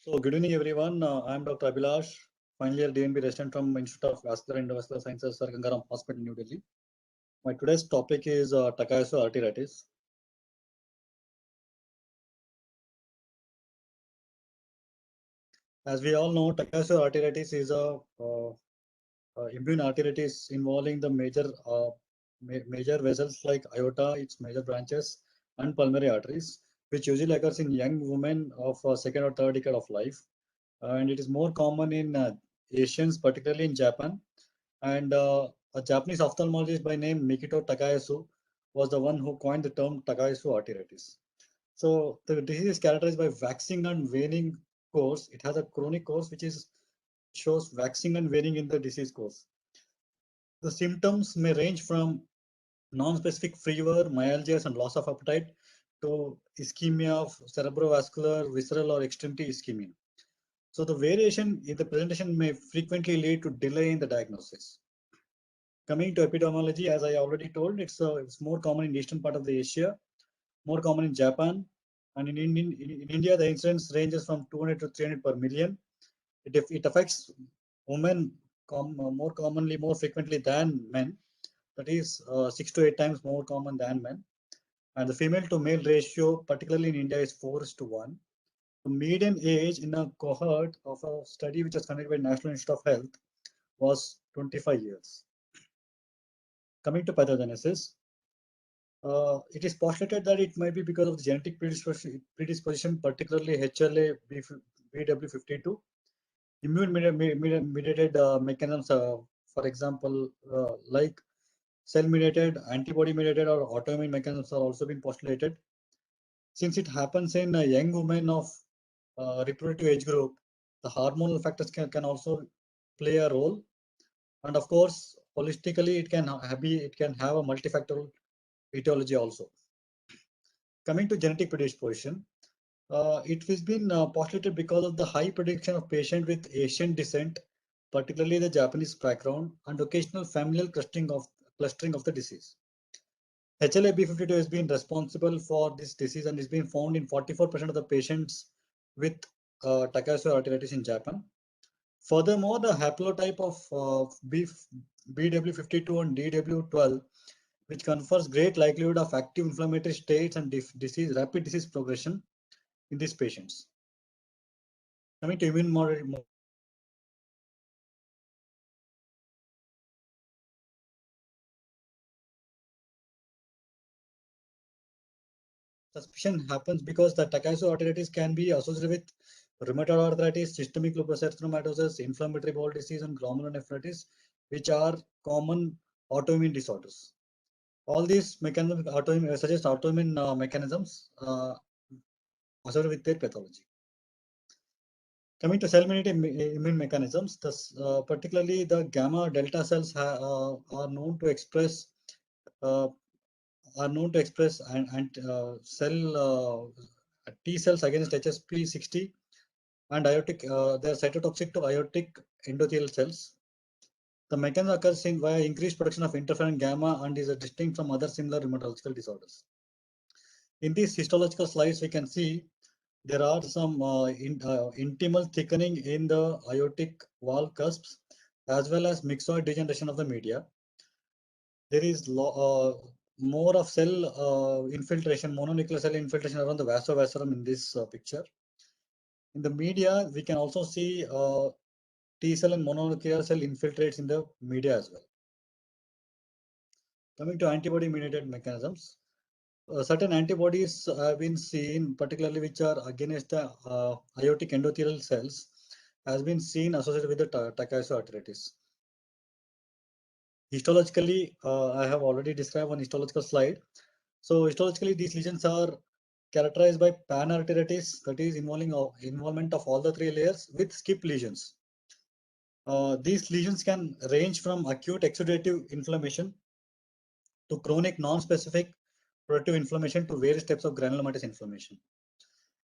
So, good evening, everyone. I'm Dr. Abhilash, final year DNB resident from Institute of Vascular and Endovascular Sciences, Sir Gangaram Hospital, New Delhi. My today's topic is Takayasu arteritis. As we all know, Takayasu arteritis is a immune arteritis involving the major vessels like aorta, its major branches, and pulmonary arteries, which usually occurs in young women of second or third decade of life. And it is more common in Asians, particularly in Japan. And a Japanese ophthalmologist by name Mikito Takayasu was the one who coined the term Takayasu arteritis. So the disease is characterized by waxing and waning course. It has a chronic course which shows waxing and waning in the disease course. The symptoms may range from non-specific fever, myalgias, and loss of appetite to ischemia of cerebrovascular, visceral, or extremity ischemia. So the variation in the presentation may frequently lead to delay in the diagnosis. Coming to epidemiology, as I already told, it's more common in eastern part of the Asia, more common in Japan, and in India, the incidence ranges from 200 to 300 per million. It affects women more commonly, more frequently than men. That is 6 to 8 times more common than men. And the female to male ratio, particularly in India, is 4:1. The median age in a cohort of a study which was conducted by National Institute of Health was 25 years. Coming to pathogenesis, it is postulated that it might be because of the genetic predisposition, particularly HLA BW52, immune-mediated mechanisms, for example, like cell-mediated, antibody-mediated, or autoimmune mechanisms are also been postulated. Since it happens in a young women of reproductive age group, the hormonal factors can also play a role, and of course, holistically, it can have a multifactorial etiology also. Coming to genetic predisposition, it has been postulated because of the high prediction of patients with Asian descent, particularly the Japanese background, and occasional familial clustering of the disease. HLA-B52 has been responsible for this disease and is being found in 44% of the patients with Takayasu arteritis in Japan. Furthermore, the haplotype of BW52 and DW12, which confers great likelihood of active inflammatory states and rapid disease progression in these patients. Coming to immune-mediated suspicion happens because the Takayasu arteritis can be associated with rheumatoid arthritis, systemic lupus erythematosus, inflammatory bowel disease, and glomerulonephritis, which are common autoimmune disorders. All these mechanisms suggest autoimmune mechanisms associated with their pathology. Coming to cell-mediated immune mechanisms, particularly the gamma delta cells are known to express T cells against HSP60 and they are cytotoxic to aortic endothelial cells. The mechanism occurs via increased production of interferon gamma and is distinct from other similar rheumatological disorders. In these histological slides, we can see there are some intimal thickening in the aortic wall cusps, as well as myxoid degeneration of the media. There is more of cell infiltration, mononuclear cell infiltration around the vasovasorum in this picture. In the media, we can also see T cell and mononuclear cell infiltrates in the media as well. Coming to antibody-mediated mechanisms, certain antibodies have been seen, particularly which are against the aortic endothelial cells, has been seen associated with the Takayasu arteritis. Histologically, I have already described one histological slide. So histologically, these lesions are characterized by pan-arteritis, that is involvement of all the three layers with skip lesions. These lesions can range from acute exudative inflammation to chronic non-specific productive inflammation to various types of granulomatous inflammation.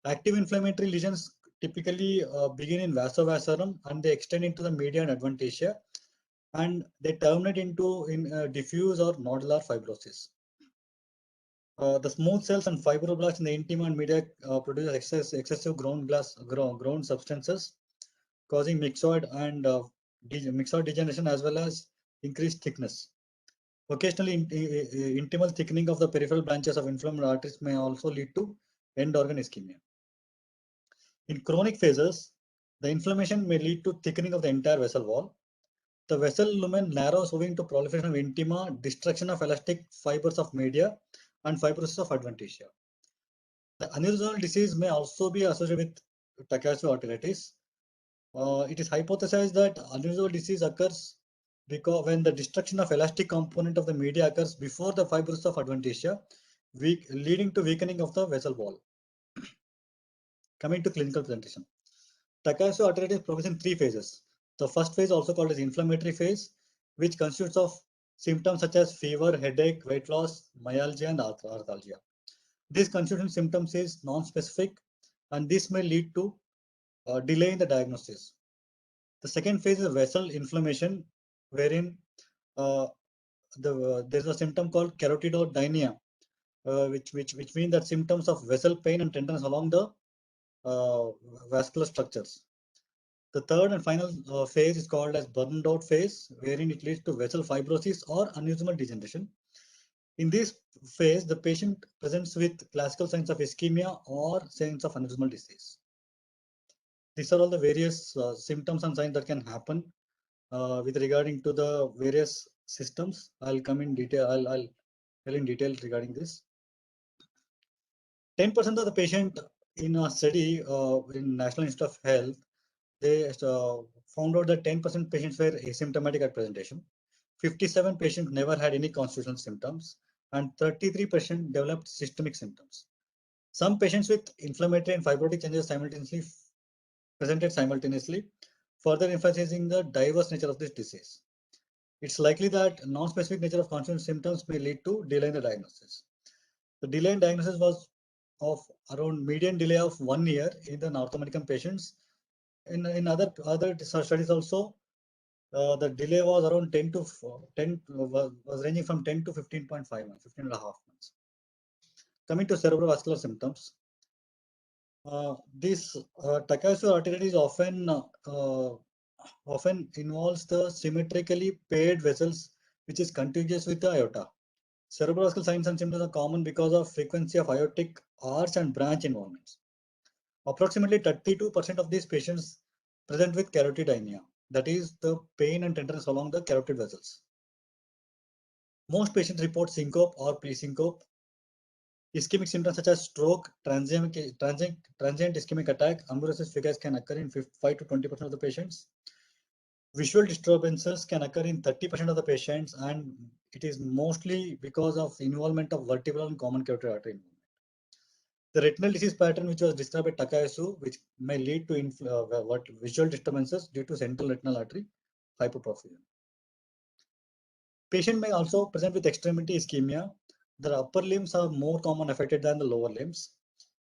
Active inflammatory lesions typically begin in vasovasorum and they extend into the media and adventitia, and they terminate in diffuse or nodular fibrosis. The smooth cells and fibroblasts in the intima and media produce excessive ground substances, causing myxoid degeneration as well as increased thickness. Occasionally, intimal thickening of the peripheral branches of inflamed arteries may also lead to end organ ischemia. In chronic phases, the inflammation may lead to thickening of the entire vessel wall. The vessel lumen narrows owing to proliferation of intima, destruction of elastic fibers of media, and fibrosis of adventitia. The aneurysmal disease may also be associated with Takayasu arteritis. It is hypothesized that aneurysmal disease occurs because when the destruction of elastic component of the media occurs before the fibrosis of adventitia, leading to weakening of the vessel wall. Coming to clinical presentation. Takayasu arteritis progresses in 3 phases. The first phase, also called as inflammatory phase, which consists of symptoms such as fever, headache, weight loss, myalgia, and arthalgia. This constituent symptoms is non-specific, and this may lead to delay in the diagnosis. The second phase is vessel inflammation, wherein there's a symptom called carotidodynia, which means that symptoms of vessel pain and tenderness along the vascular structures. The third and final phase is called as burned out phase, wherein it leads to vessel fibrosis or aneurysmal degeneration. In this phase, the patient presents with classical signs of ischemia or signs of aneurysmal disease. These are all the various symptoms and signs that can happen with regarding to the various systems. I'll come in detail. I'll tell in detail regarding this. 10% of the patient in a study in National Institute of Health, they found out that 10% patients were asymptomatic at presentation. 57 patients never had any constitutional symptoms, and 33% developed systemic symptoms. Some patients with inflammatory and fibrotic changes presented simultaneously, further emphasizing the diverse nature of this disease. It's likely that non-specific nature of constitutional symptoms may lead to delay in the diagnosis. The delay in diagnosis was of around median delay of 1 year in the North American patients. In other studies also, the delay was around 10 to 10 was ranging from 10 to 15.5 months, 15 and a half months. Coming to cerebrovascular symptoms, this Takayasu arteritis often involves the symmetrically paired vessels, which is contiguous with the aorta. Cerebrovascular signs and symptoms are common because of frequency of aortic arch and branch involvements. Approximately 32% of these patients present with carotidynia, that is the pain and tenderness along the carotid vessels. Most patients report syncope or pre-syncope. Ischemic symptoms such as stroke, transient ischemic attack, amaurosis fugax can occur in 5 to 20% of the patients. Visual disturbances can occur in 30% of the patients, and it is mostly because of involvement of vertebral and common carotid artery involvement. The retinal disease pattern, which was described by Takayasu, which may lead to visual disturbances due to central retinal artery hypertrophy. Patient may also present with extremity ischemia. The upper limbs are more common affected than the lower limbs,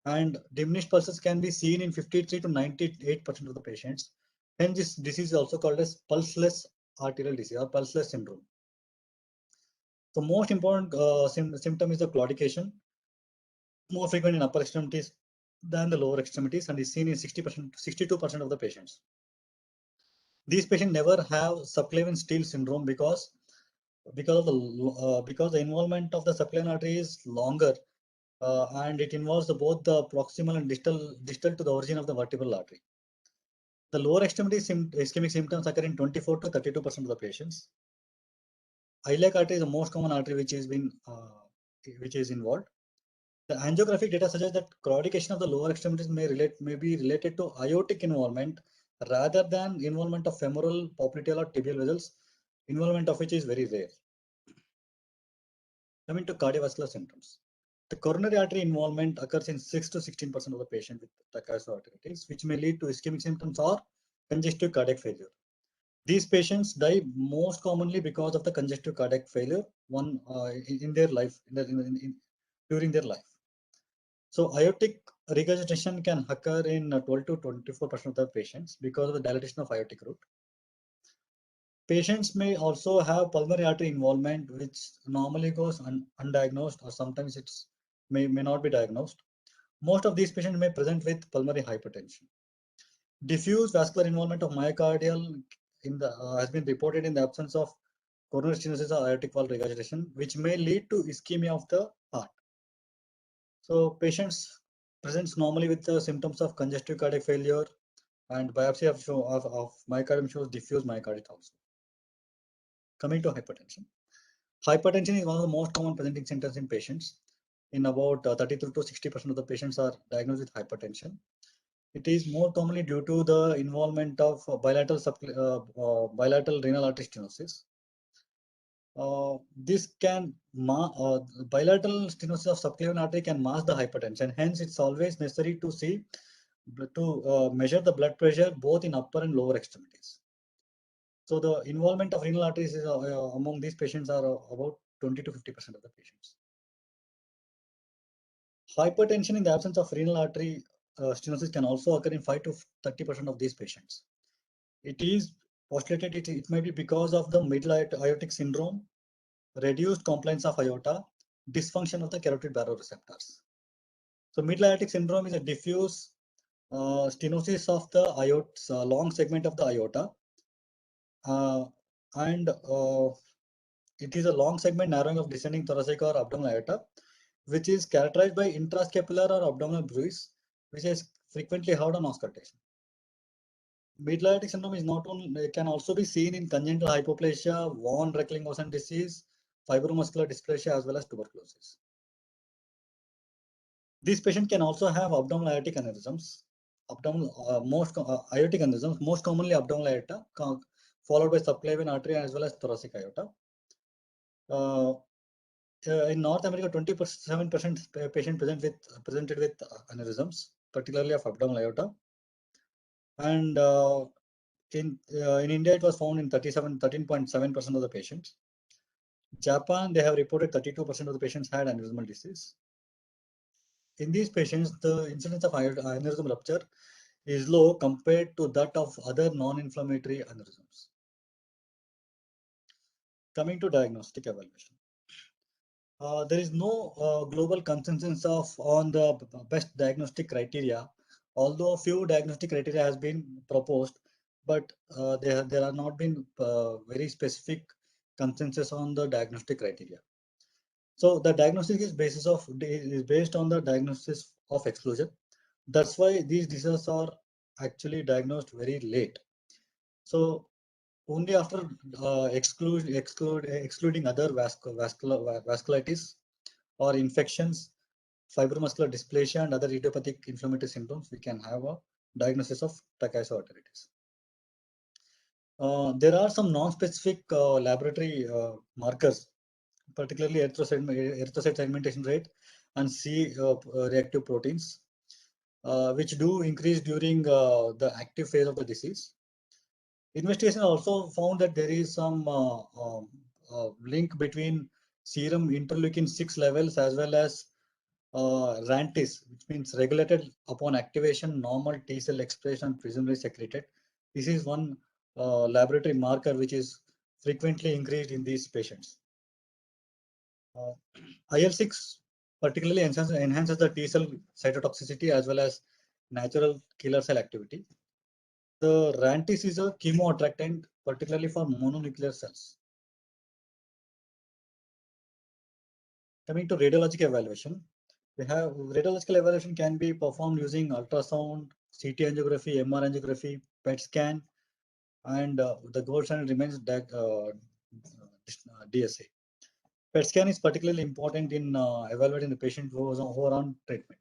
and diminished pulses can be seen in 53 to 98% of the patients. Hence, this disease is also called as pulseless arterial disease or pulseless syndrome. The most important symptom is the claudication, more frequent in upper extremities than the lower extremities, and is seen in 62% of the patients. These patients never have subclavian steal syndrome because the involvement of the subclavian artery is longer, and it involves both the proximal and distal to the origin of the vertebral artery. The lower extremity ischemic symptoms occur in 24 to 32% of the patients. Iliac artery is the most common artery which is involved. The angiographic data suggests that claudication of the lower extremities may be related to aortic involvement rather than involvement of femoral, popliteal, or tibial vessels, involvement of which is very rare. Coming to cardiovascular symptoms. The coronary artery involvement occurs in 6 to 16% of the patient with Takayasu arteritis, which may lead to ischemic symptoms or congestive cardiac failure. These patients die most commonly because of the congestive cardiac failure in their life, during their life. So aortic regurgitation can occur in 12 to 24% of the patients because of the dilatation of aortic root. Patients may also have pulmonary artery involvement, which normally goes undiagnosed, or sometimes it's may not be diagnosed. Most of these patients may present with pulmonary hypertension. Diffuse vascular involvement of myocardial has been reported in the absence of coronary stenosis or aortic valve regurgitation, which may lead to ischemia of the heart. So patients presents normally with the symptoms of congestive cardiac failure, and biopsy of myocardium shows diffuse myocarditis also. Coming to hypertension. Hypertension is one of the most common presenting symptoms in patients. In about 33 to 60% of the patients are diagnosed with hypertension. It is more commonly due to the involvement of bilateral renal artery stenosis. This can bilateral stenosis of subclavian artery can mask the hypertension. Hence, it's always necessary to see measure the blood pressure both in upper and lower extremities. So the involvement of renal arteries is, among these patients are about 20 to 50% of the patients. Hypertension in the absence of renal artery stenosis can also occur in 5 to 30% of these patients. It is postulated it may be because of the middle aortic syndrome, reduced compliance of aorta, dysfunction of the carotid baroreceptors. So middle aortic syndrome is a diffuse stenosis of the aorta, long segment of the aorta, and it is a long segment narrowing of descending thoracic or abdominal aorta, which is characterized by intrascapular or abdominal bruise, which is frequently heard on auscultation. Middle aortic syndrome is not only can also be seen in congenital hypoplasia, von Recklinghausen disease, fibromuscular dysplasia, as well as tuberculosis. This patient can also have abdominal aortic aneurysms. Aortic aneurysms, most commonly abdominal aorta, followed by subclavian artery as well as thoracic aorta. In North America, 27% patient presented with aneurysms, particularly of abdominal aorta, and in India, it was found in 13.7% of the patients. Japan, they have reported 32% of the patients had aneurysmal disease. In these patients, the incidence of aneurysm rupture is low compared to that of other non-inflammatory aneurysms. Coming to diagnostic evaluation. There is no global consensus on the best diagnostic criteria, although a few diagnostic criteria has been proposed, but there are not been very specific consensus on the diagnostic criteria. So the diagnostic is based on the diagnosis of exclusion. That's why these diseases are actually diagnosed very late. So only after excluding other vasculitis or infections, fibromuscular dysplasia, and other idiopathic inflammatory syndromes, we can have a diagnosis of Takayasu arteritis. There are some non-specific laboratory markers, particularly erythrocyte segmentation rate and C reactive proteins, which do increase during the active phase of the disease. Investigation also found that there is some link between serum interleukin 6 levels as well as RANTIS, which means regulated upon activation, normal T cell expression presumably secreted. This is one laboratory marker which is frequently increased in these patients. IL-6 particularly enhances the T cell cytotoxicity as well as natural killer cell activity. The RANTIS is a chemoattractant, particularly for mononuclear cells. Coming to radiologic evaluation, radiological evaluation can be performed using ultrasound, CT angiography, MR angiography, PET scan, and the gold standard remains DSA. PET scan is particularly important in evaluating the patient who are on treatment.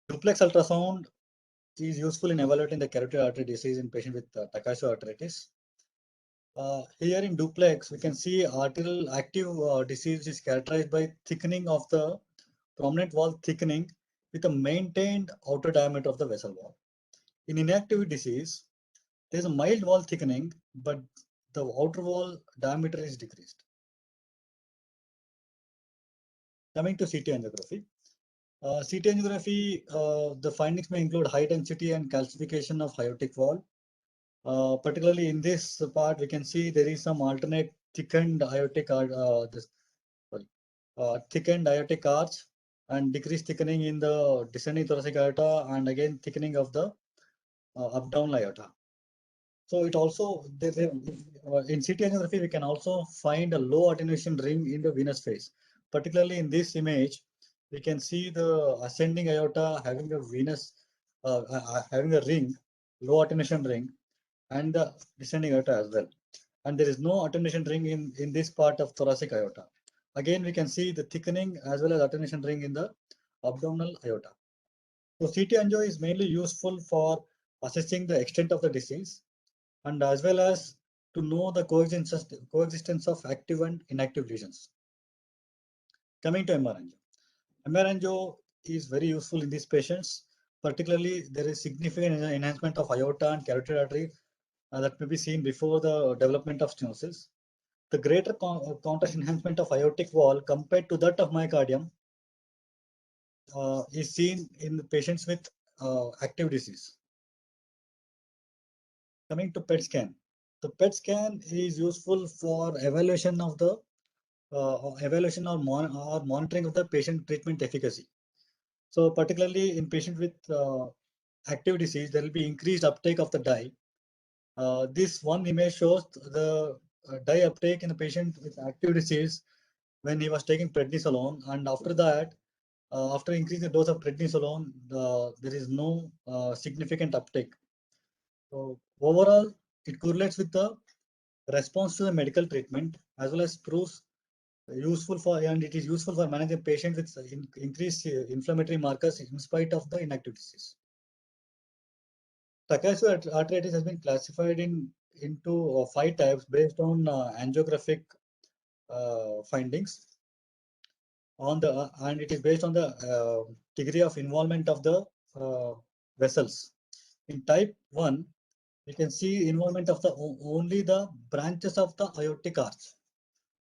Duplex ultrasound is useful in evaluating the carotid artery disease in patients with Takayasu arteritis. Here in Duplex, we can see arterial active disease is characterized by thickening of the prominent wall thickening with a maintained outer diameter of the vessel wall. In inactive disease, there is a mild wall thickening, but the outer wall diameter is decreased. Coming to CT angiography. CT angiography, the findings may include high density and calcification of aortic wall. Particularly in this part, we can see there is some alternate thickened aortic thickened aortic arch and decreased thickening in the descending thoracic aorta, and again thickening of the abdominal aorta. So it also, in CT angiography, we can also find a low attenuation ring in the venous phase. Particularly in this image, we can see the ascending aorta having a venous, having a ring, low attenuation ring, and the descending aorta as well. And there is no attenuation ring in this part of thoracic aorta. Again, we can see the thickening as well as attenuation ring in the abdominal aorta. So CT angio is mainly useful for assessing the extent of the disease, and as well as to know the coexistence of active and inactive lesions. Coming to MR angio. MR angio is very useful in these patients. Particularly, there is significant enhancement of aorta and carotid artery that may be seen before the development of stenosis. The greater contrast enhancement of aortic wall compared to that of myocardium is seen in the patients with active disease. Coming to PET scan. The PET scan is useful for evaluation of the evaluation or monitoring of the patient treatment efficacy. So particularly in patients with active disease, there will be increased uptake of the dye. This one image shows the dye uptake in the patient with active disease when he was taking prednisolone, and after that, after increasing the dose of prednisolone, there is no significant uptake. So overall, it correlates with the response to the medical treatment as well as proves useful for, and it is useful for managing patients with increased inflammatory markers in spite of the inactive disease. Takayasu arteritis has been classified into 5 types based on angiographic findings on the and it is based on the degree of involvement of the vessels. In type 1, we can see involvement of the only the branches of the aortic arch.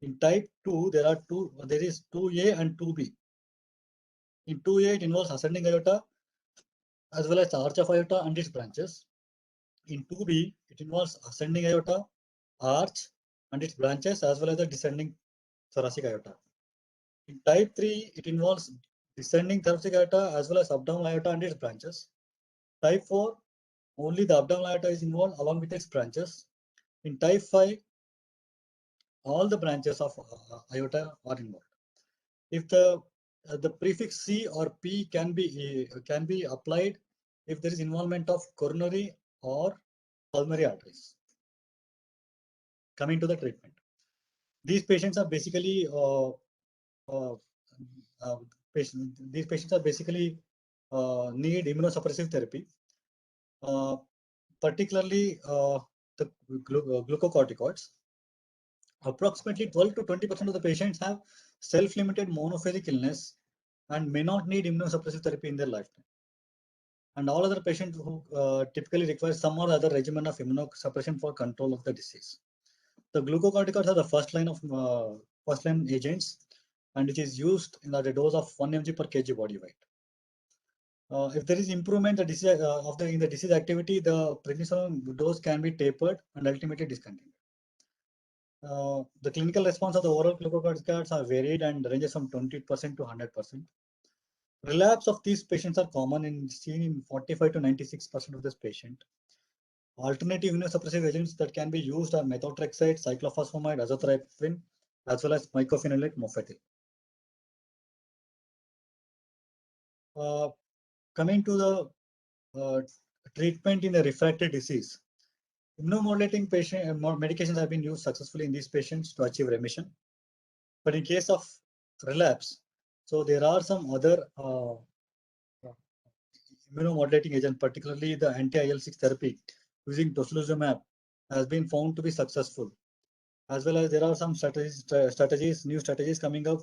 In type 2, there is 2A and 2B. In 2A, it involves ascending aorta as well as the arch of aorta and its branches. In 2B, it involves ascending aorta, arch and its branches as well as the descending thoracic aorta. In type 3, it involves descending thoracic aorta as well as abdominal aorta and its branches. Type 4, only the abdominal aorta is involved along with its branches. In type 5, all the branches of aorta are involved. If the prefix C or P can be applied if there is involvement of coronary or pulmonary arteries. Coming to the treatment, these patients are basically these patients are basically need immunosuppressive therapy, particularly the glucocorticoids. Approximately 12 to 20% of the patients have self-limited monophasic illness and may not need immunosuppressive therapy in their lifetime. And all other patients who typically require some or other regimen of immunosuppression for control of the disease. The glucocorticoids are the first line agents, and it is used in at a dose of 1 mg per kg body weight. If there is improvement in the disease activity, the prednisolone dose can be tapered and ultimately discontinued. The clinical response of the oral glucocorticoids are varied and ranges from 20% to 100%. Relapse of these patients are common and seen in 45 to 96% of this patient. Alternative immunosuppressive agents that can be used are methotrexate, cyclophosphamide, azathioprine, as well as mycophenolate mofetil. Coming to the treatment in the refractory disease, immunomodulating medications have been used successfully in these patients to achieve remission. But in case of relapse, so there are some other immunomodulating agent, particularly the anti-IL-6 therapy using tocilizumab has been found to be successful. As well as there are some new strategies coming up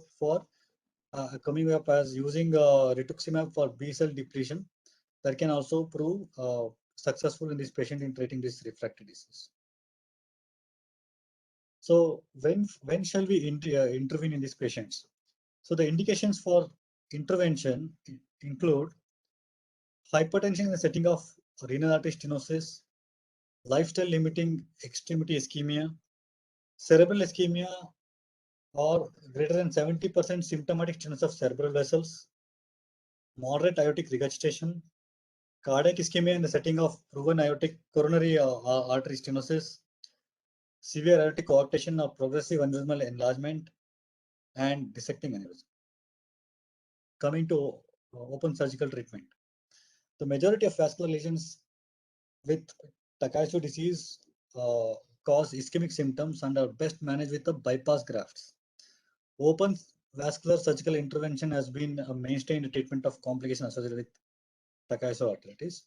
as using rituximab for B-cell depletion that can also prove successful in this patient in treating this refractory disease. So when shall we intervene in these patients? So the indications for intervention include hypertension in the setting of renal artery stenosis, lifestyle limiting extremity ischemia, cerebral ischemia or greater than 70% symptomatic stenosis of cerebral vessels, moderate aortic regurgitation, cardiac ischemia in the setting of proven aortic coronary artery stenosis, severe aortic coarctation or progressive aneurysmal enlargement, and dissecting aneurysm. Coming to open surgical treatment. The majority of vascular lesions with Takayasu disease cause ischemic symptoms and are best managed with the bypass grafts. Open vascular surgical intervention has been a mainstay in the treatment of complications associated with Takayasu arteritis.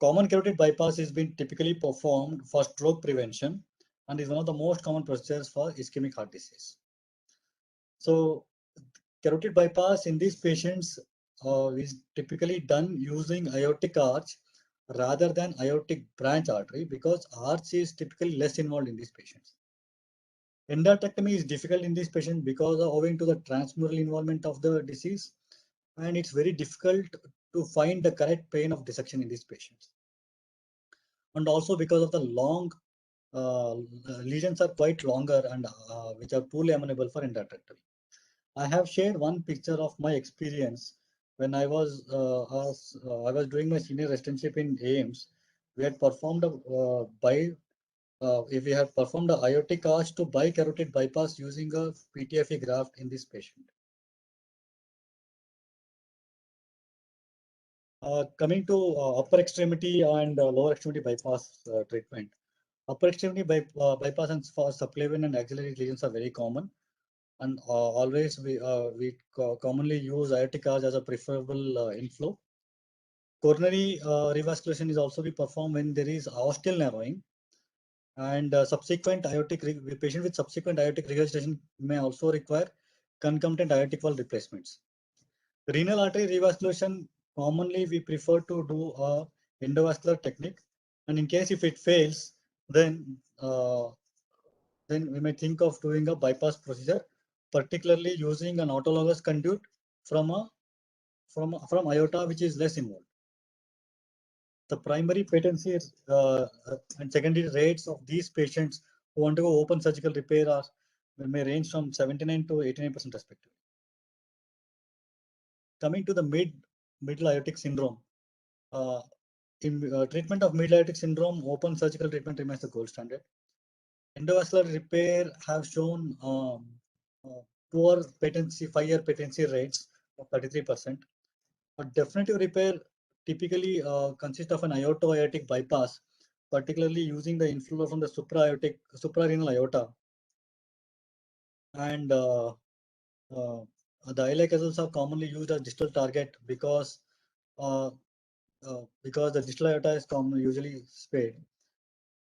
Common carotid bypass is being typically performed for stroke prevention and is one of the most common procedures for ischemic heart disease. So, carotid bypass in these patients is typically done using aortic arch rather than aortic branch artery because arch is typically less involved in these patients. Endarterectomy is difficult in these patients because of owing to the transmural involvement of the disease, and it's very difficult to find the correct plane of dissection in these patients. And also because of the long lesions are quite longer and which are poorly amenable for endarterectomy. I have shared one picture of my experience when I was doing my senior residency in AIMS. We had performed if we had performed a aortic arch to bicarotid bypass using a PTFE graft in this patient. Coming to upper extremity and lower extremity bypass treatment. Upper extremity bypass and for subclavian and axillary lesions are very common, and always we commonly use aortic arch as a preferable inflow. Coronary revascularization is also be performed when there is aortic narrowing, and patient with subsequent aortic regurgitation may also require concomitant aortic wall replacements. Renal artery revascularization, commonly we prefer to do a endovascular technique, and in case if it fails, then we may think of doing a bypass procedure, particularly using an autologous conduit from aorta, which is less involved. The primary patency and secondary rates of these patients who undergo open surgical repair may range from 79 to 89% respectively. Coming to the middle aortic syndrome. In treatment of middle aortic syndrome, open surgical treatment remains the gold standard. Endovascular repair have shown poor patency, 5-year patency rates of 33%. But definitive repair typically consists of an aorto-aortic bypass, particularly using the inflow from the suprarenal aorta. And the iliac vessels are commonly used as distal target because the distal aorta is usually spared.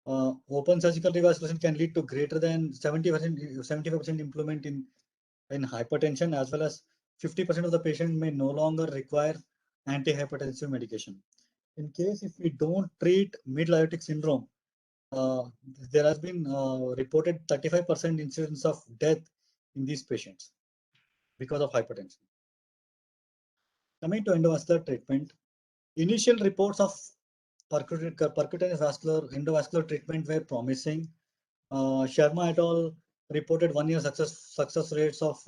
Open surgical revascularization can lead to greater than 75% improvement in hypertension, as well as 50% of the patient may no longer require antihypertensive medication. In case if we don't treat middle aortic syndrome, there has been reported 35% incidence of death in these patients because of hypertension. Coming to endovascular treatment, initial reports of percutaneous vascular endovascular treatment were promising. Sharma et al. Reported 1-year success rates of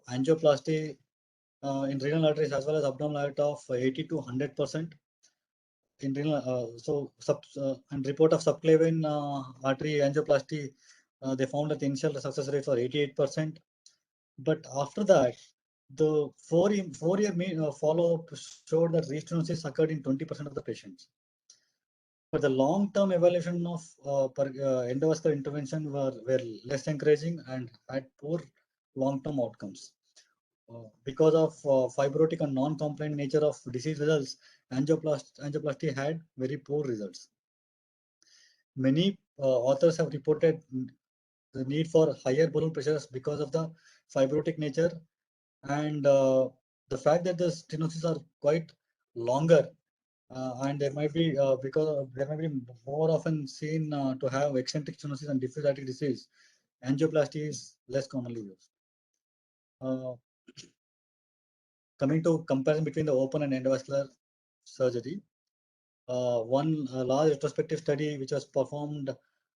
angioplasty in renal arteries as well as abdominal aorta of 80 to 100%. In renal, and report of subclavian artery angioplasty, they found that the initial success rates were 88%. But after that, the four-year follow-up showed that restenosis occurred in 20% of the patients. But the long-term evaluation of endovascular intervention were less encouraging and had poor long-term outcomes. Because of fibrotic and non-compliant nature of disease results, angioplasty had very poor results. Many authors have reported the need for higher balloon pressures because of the fibrotic nature and the fact that the stenosis are quite longer. And there might be because there might be more often seen to have eccentric stenosis and diffuse aortic disease, angioplasty is less commonly used. Coming to comparison between the open and endovascular surgery, one large retrospective study which was performed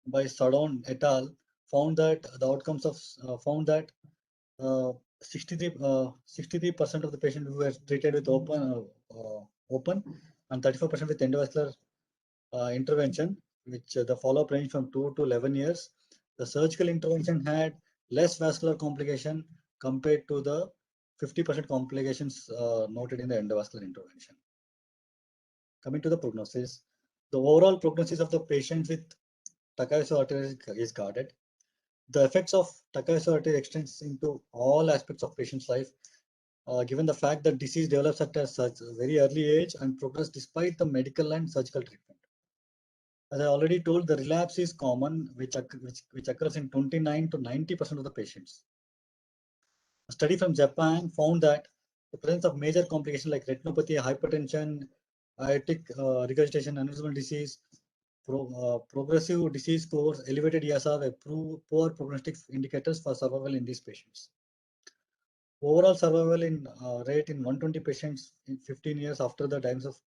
by Sadon et al. found that the outcomes of found that 63% of the patients who were treated with open and 34% with endovascular intervention, which the follow-up range from 2 to 11 years. The surgical intervention had less vascular complication compared to the 50% complications noted in the endovascular intervention. Coming to the prognosis, the overall prognosis of the patients with Takayasu arteritis is guarded. The effects of Takayasu arteritis extends into all aspects of patient's life, given the fact that disease develops at a such very early age and progress despite the medical and surgical treatment. As I already told, the relapse is common, which occurs in 29 to 90% of the patients. A study from Japan found that the presence of major complications like retinopathy, hypertension, aortic regurgitation, aneurysmal disease, progressive disease scores, elevated ESR were poor prognostic indicators for survival in these patients. Overall survival rate in 120 patients in 15 years after the diagnosis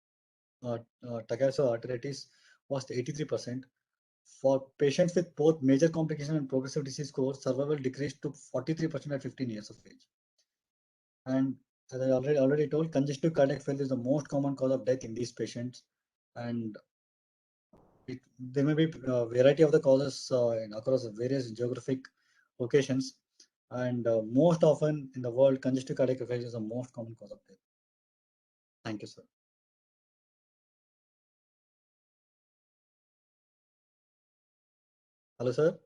of Takayasu arteritis was 83%. For patients with both major complication and progressive disease scores, survival decreased to 43% at 15 years of age. And as I already told, congestive cardiac failure is the most common cause of death in these patients, and there may be a variety of the causes across various geographic locations, and most often in the world, congestive cardiac failure is the most common cause of death. Thank you, sir. Hello, sir.